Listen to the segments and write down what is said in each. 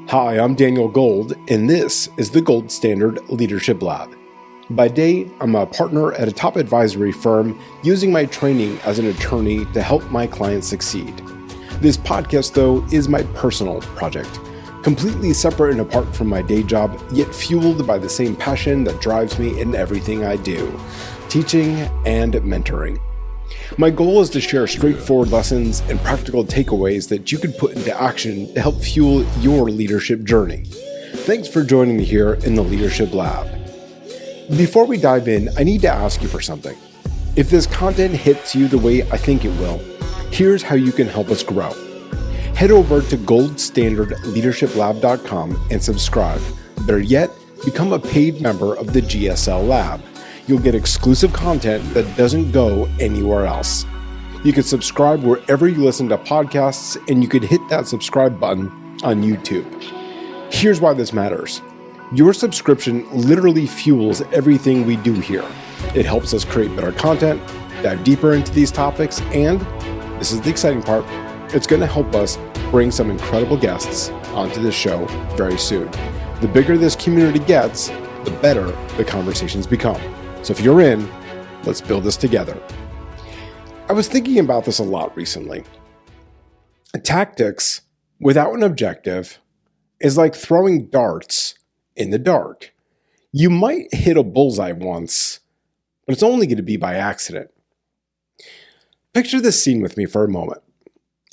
Hi, I'm Daniel Gold, and this is the Gold Standard Leadership Lab. By day, I'm a partner at a top advisory firm using my training as an attorney to help my clients succeed. This podcast, though, is my personal project, completely separate and apart from my day job, yet fueled by the same passion that drives me in everything I do, teaching and mentoring. My goal is to share straightforward lessons and practical takeaways that you can put into action to help fuel your leadership journey. Thanks for joining me here in the Leadership Lab. Before we dive in, I need to ask you for something. If this content hits you the way I think it will, here's how you can help us grow. Head over to goldstandardleadershiplab.com and subscribe. Better yet, become a paid member of the GSL Lab. You'll get exclusive content that doesn't go anywhere else. You can subscribe wherever you listen to podcasts, and you could hit that subscribe button on YouTube. Here's why this matters. Your subscription literally fuels everything we do here. It helps us create better content, dive deeper into these topics, and this is the exciting part, it's going to help us bring some incredible guests onto this show very soon. The bigger this community gets, the better the conversations become. So if you're in, let's build this together. I was thinking about this a lot recently. Tactics without an objective is like throwing darts in the dark. You might hit a bullseye once, but it's only going to be by accident. Picture this scene with me for a moment.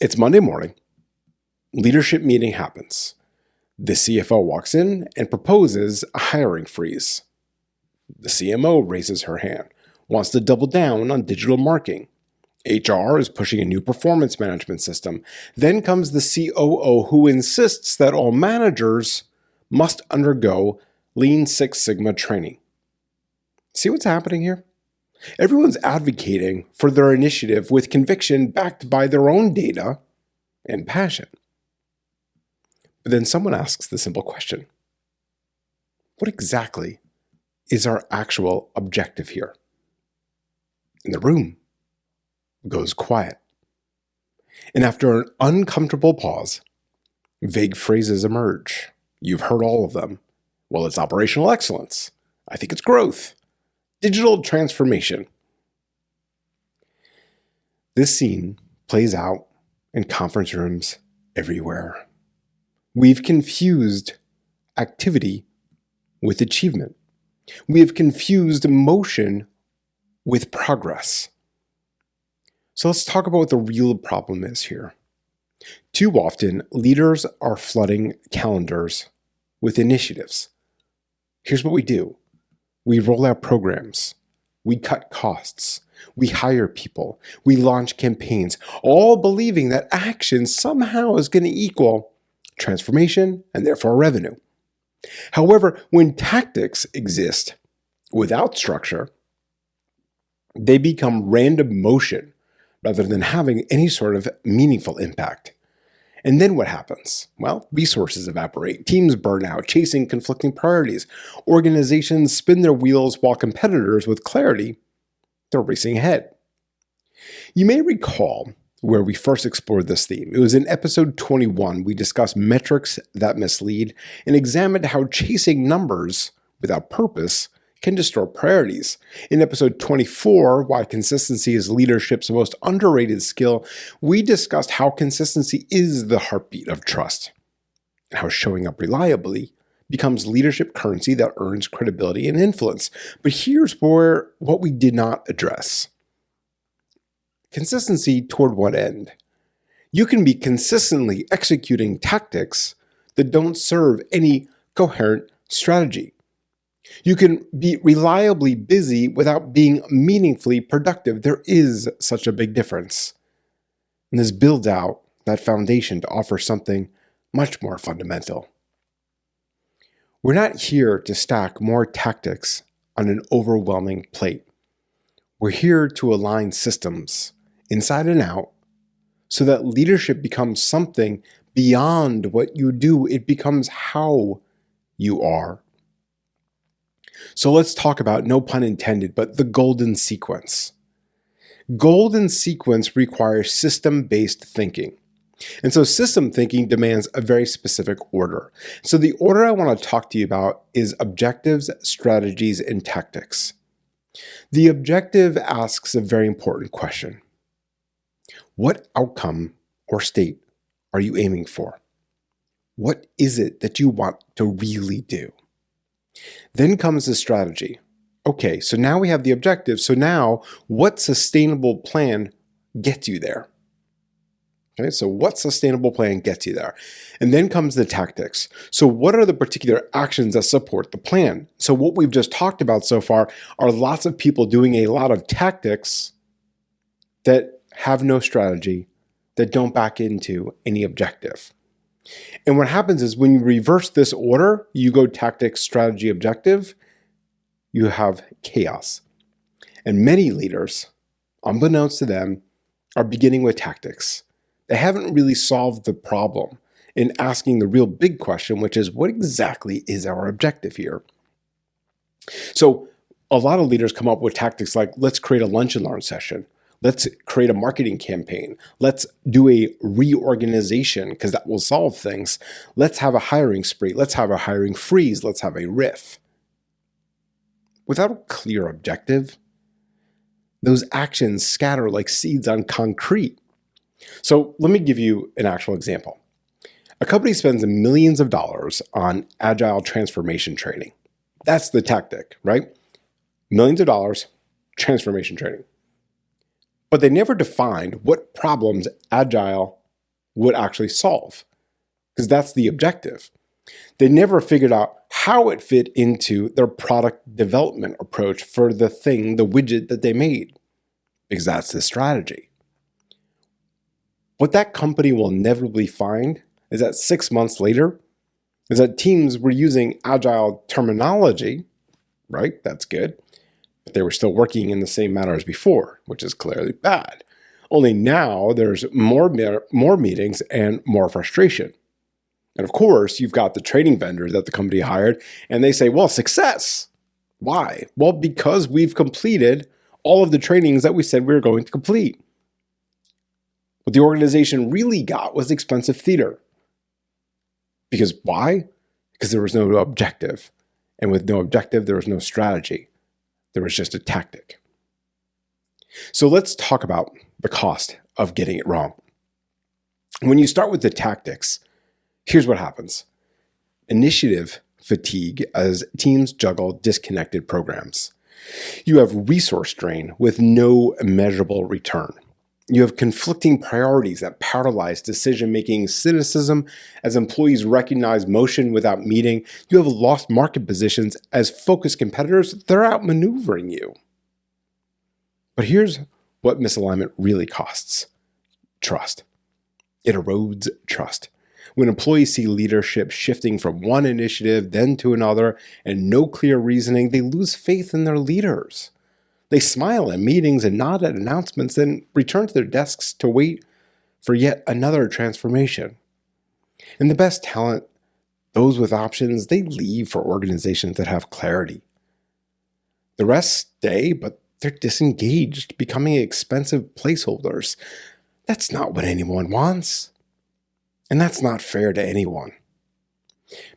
It's Monday morning. Leadership meeting happens. The CFO walks in and proposes a hiring freeze. The CMO raises her hand, wants to double down on digital marketing. HR is pushing a new performance management system. Then comes the COO, who insists that all managers must undergo Lean Six Sigma training. See what's happening here? Everyone's advocating for their initiative with conviction backed by their own data and passion. But then someone asks the simple question: what exactly is our actual objective here? And the room goes quiet. And after an uncomfortable pause, vague phrases emerge. You've heard all of them. Well, it's operational excellence. I think it's growth. Digital transformation. This scene plays out in conference rooms everywhere. We've confused activity with achievement. We have confused motion with progress. So let's talk about what the real problem is here. Too often, leaders are flooding calendars with initiatives. Here's what we do. We roll out programs. We cut costs. We hire people. We launch campaigns, all believing that action somehow is going to equal transformation and therefore revenue. However, when tactics exist without structure, they become random motion rather than having any sort of meaningful impact. And then what happens? Well, resources evaporate, teams burn out, chasing conflicting priorities. Organizations spin their wheels while competitors with clarity, they're racing ahead. You may recall where we first explored this theme. It was in episode 21. We discussed metrics that mislead and examined how chasing numbers without purpose can distort priorities. In episode 24, why consistency is leadership's most underrated skill, we discussed how consistency is the heartbeat of trust, and how showing up reliably becomes leadership currency that earns credibility and influence. But here's what we did not address. Consistency toward what end? You can be consistently executing tactics that don't serve any coherent strategy. You can be reliably busy without being meaningfully productive. There is such a big difference. And this builds out that foundation to offer something much more fundamental. We're not here to stack more tactics on an overwhelming plate. We're here to align systems inside and out so that leadership becomes something beyond what you do. It becomes how you are. So let's talk about, no pun intended, but the golden sequence. Golden sequence requires system-based thinking. And so system thinking demands a very specific order. So the order I want to talk to you about is objectives, strategies, and tactics. The objective asks a very important question. What outcome or state are you aiming for? What is it that you want to really do? Then comes the strategy. Okay, so now we have the objective. So now what sustainable plan gets you there? Okay, so what sustainable plan gets you there? And then comes the tactics. So what are the particular actions that support the plan? So what we've just talked about so far are lots of people doing a lot of tactics that have no strategy, that don't back into any objective. And what happens is when you reverse this order, you go tactics, strategy, objective, you have chaos. And many leaders, unbeknownst to them, are beginning with tactics. They haven't really solved the problem in asking the real big question, which is what exactly is our objective here? So a lot of leaders come up with tactics like, let's create a lunch and learn session. Let's create a marketing campaign. Let's do a reorganization because that will solve things. Let's have a hiring spree. Let's have a hiring freeze. Let's have a riff. Without a clear objective, those actions scatter like seeds on concrete. So let me give you an actual example. A company spends millions of dollars on agile transformation training. That's the tactic, right? Millions of dollars, transformation training. But they never defined what problems agile would actually solve, because that's the objective. They never figured out how it fit into their product development approach for the thing, the widget that they made, because that's the strategy. What that company will inevitably find is that 6 months later, is that teams were using agile terminology, right? That's good. But they were still working in the same manner as before, which is clearly bad. Only now there's more meetings and more frustration. And of course, you've got the training vendor that the company hired, and they say, well, success. Why? Well, because we've completed all of the trainings that we said we were going to complete. What the organization really got was expensive theater. Because why? Because there was no objective. And with no objective, there was no strategy. There was just a tactic. So let's talk about the cost of getting it wrong. When you start with the tactics, here's what happens. Initiative fatigue as teams juggle disconnected programs. You have resource drain with no measurable return. You have conflicting priorities that paralyze decision-making, cynicism as employees recognize motion without meeting. You have lost market positions as focused competitors. They're outmaneuvering you. But here's what misalignment really costs. Trust. It erodes trust. When employees see leadership shifting from one initiative then to another and no clear reasoning, they lose faith in their leaders. They smile at meetings and nod at announcements, then return to their desks to wait for yet another transformation. And the best talent, those with options, they leave for organizations that have clarity. The rest stay, but they're disengaged, becoming expensive placeholders. That's not what anyone wants. And that's not fair to anyone.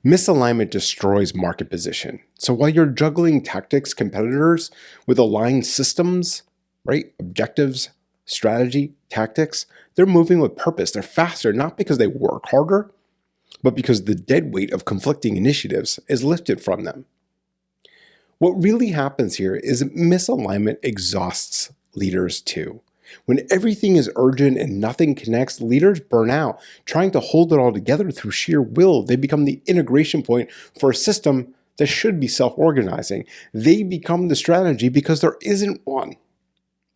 Misalignment destroys market position. So while you're juggling tactics, competitors with aligned systems, right? Objectives, strategy, tactics, they're moving with purpose. They're faster, not because they work harder, but because the dead weight of conflicting initiatives is lifted from them. What really happens here is misalignment exhausts leaders too. When everything is urgent and nothing connects, leaders burn out. Trying to hold it all together through sheer will, they become the integration point for a system that should be self-organizing. They become the strategy because there isn't one.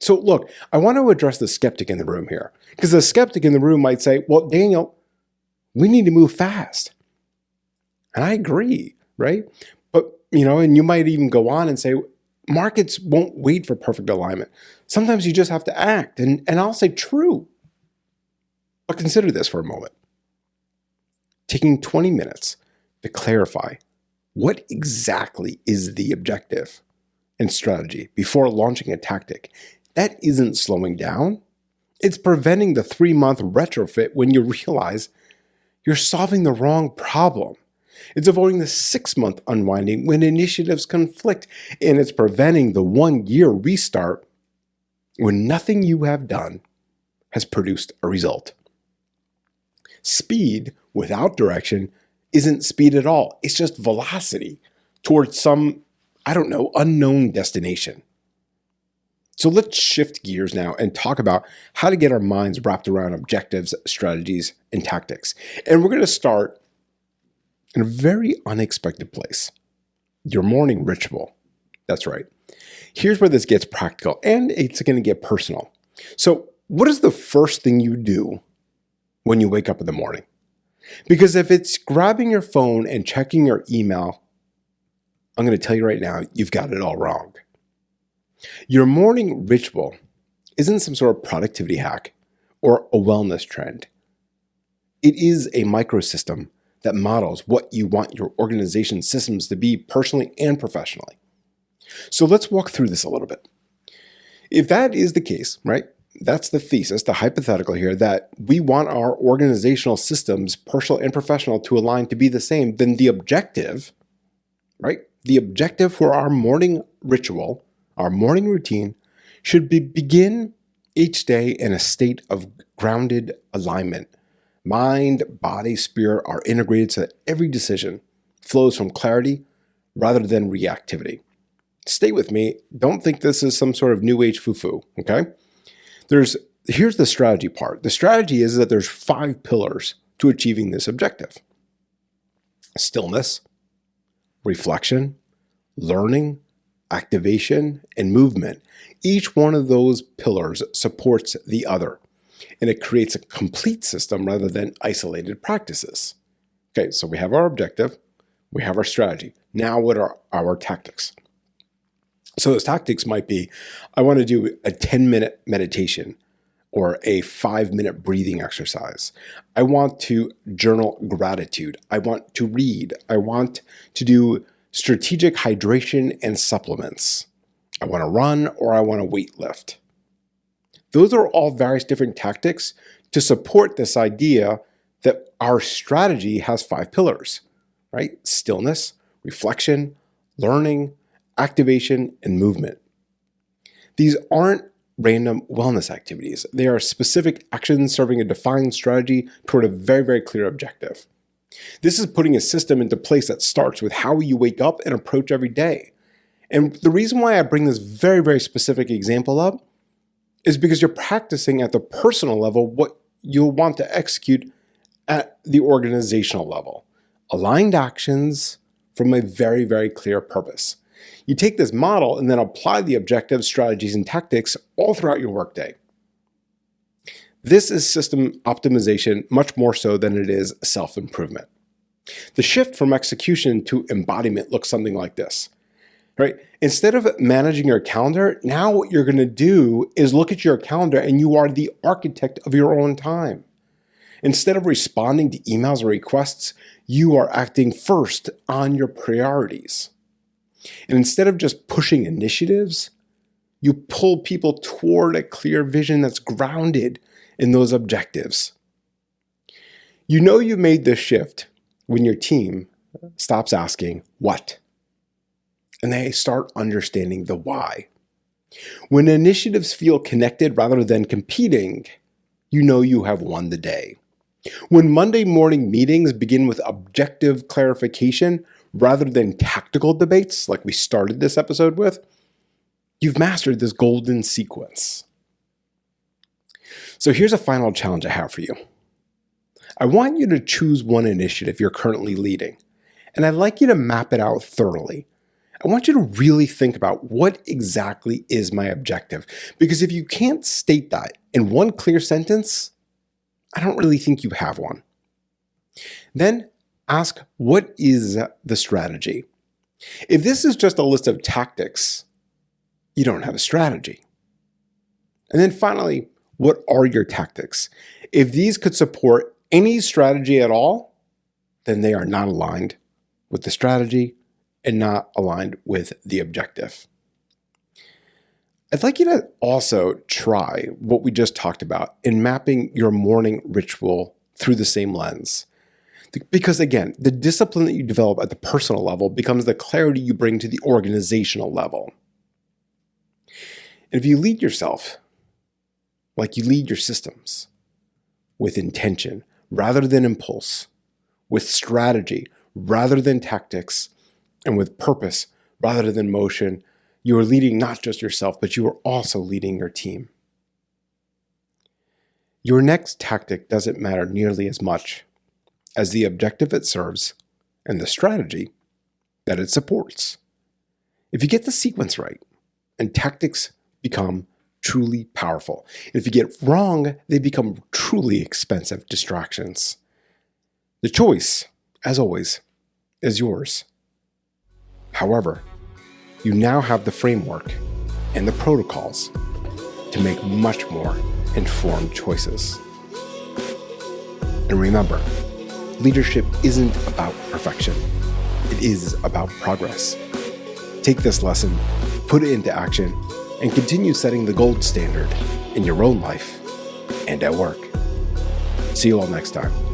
So look, I want to address the skeptic in the room here, because the skeptic in the room might say, well, Daniel, we need to move fast. And I agree, right? But, and you might even go on and say, markets won't wait for perfect alignment. Sometimes you just have to act. And I'll say true. But consider this for a moment. Taking 20 minutes to clarify what exactly is the objective and strategy before launching a tactic, that isn't slowing down. It's preventing the 3-month retrofit when you realize you're solving the wrong problem. It's avoiding the 6-month unwinding when initiatives conflict, and it's preventing the 1-year restart when nothing you have done has produced a result. Speed without direction isn't speed at all. It's just velocity towards some, unknown destination. So let's shift gears now and talk about how to get our minds wrapped around objectives, strategies, and tactics. And we're going to start in a very unexpected place. Your morning ritual. That's right. Here's where this gets practical and it's going to get personal. So what is the first thing you do when you wake up in the morning? Because if it's grabbing your phone and checking your email, I'm going to tell you right now, you've got it all wrong. Your morning ritual isn't some sort of productivity hack or a wellness trend. It is a microsystem that models what you want your organization's systems to be personally and professionally. So let's walk through this a little bit. If that is the case, right? That's the thesis, the hypothetical here, that we want our organizational systems, personal and professional, to align to be the same, then the objective, right? The objective for our morning ritual, our morning routine, should begin each day in a state of grounded alignment. Mind, body, spirit are integrated so that every decision flows from clarity rather than reactivity. Stay with me. Don't think this is some sort of new age foo-foo, okay? Here's the strategy part. The strategy is that there's 5 pillars to achieving this objective. Stillness, reflection, learning, activation, and movement. Each one of those pillars supports the other, and it creates a complete system rather than isolated practices. Okay, so we have our objective, we have our strategy. Now what are our tactics? So those tactics might be, I want to do a 10-minute meditation or a 5-minute breathing exercise. I want to journal gratitude. I want to read. I want to do strategic hydration and supplements. I want to run or I want to weight lift. Those are all various different tactics to support this idea that our strategy has 5 pillars, right? Stillness, reflection, learning, activation, and movement. These aren't random wellness activities. They are specific actions serving a defined strategy toward a very, very clear objective. This is putting a system into place that starts with how you wake up and approach every day. And the reason why I bring this very, very specific example up is because you're practicing at the personal level what you'll want to execute at the organizational level. Aligned actions from a very, very clear purpose. You take this model and then apply the objectives, strategies, and tactics all throughout your workday. This is system optimization much more so than it is self-improvement. The shift from execution to embodiment looks something like this, right? Instead of managing your calendar, now what you're going to do is look at your calendar and you are the architect of your own time. Instead of responding to emails or requests, you are acting first on your priorities. And instead of just pushing initiatives, you pull people toward a clear vision that's grounded in those objectives. You know you made this shift when your team stops asking what, and they start understanding the why. When initiatives feel connected rather than competing, you know you have won the day. When Monday morning meetings begin with objective clarification rather than tactical debates like we started this episode with, you've mastered this golden sequence. So here's a final challenge I have for you. I want you to choose one initiative you're currently leading, and I'd like you to map it out thoroughly. I want you to really think about what exactly is my objective, because if you can't state that in one clear sentence, I don't really think you have one. Then ask, what is the strategy? If this is just a list of tactics, you don't have a strategy. And then finally, what are your tactics? If these could support any strategy at all, then they are not aligned with the strategy and not aligned with the objective. I'd like you to also try what we just talked about in mapping your morning ritual through the same lens. Because again, the discipline that you develop at the personal level becomes the clarity you bring to the organizational level. And if you lead yourself like you lead your systems, with intention rather than impulse, with strategy rather than tactics, and with purpose rather than motion, you are leading not just yourself, but you are also leading your team. Your next tactic doesn't matter nearly as much as the objective it serves and the strategy that it supports. If you get the sequence right, and tactics become truly powerful. If you get it wrong, they become truly expensive distractions. The choice, as always, is yours. However, you now have the framework and the protocols to make much more informed choices. And remember, leadership isn't about perfection. It is about progress. Take this lesson, put it into action, and continue setting the gold standard in your own life and at work. See you all next time.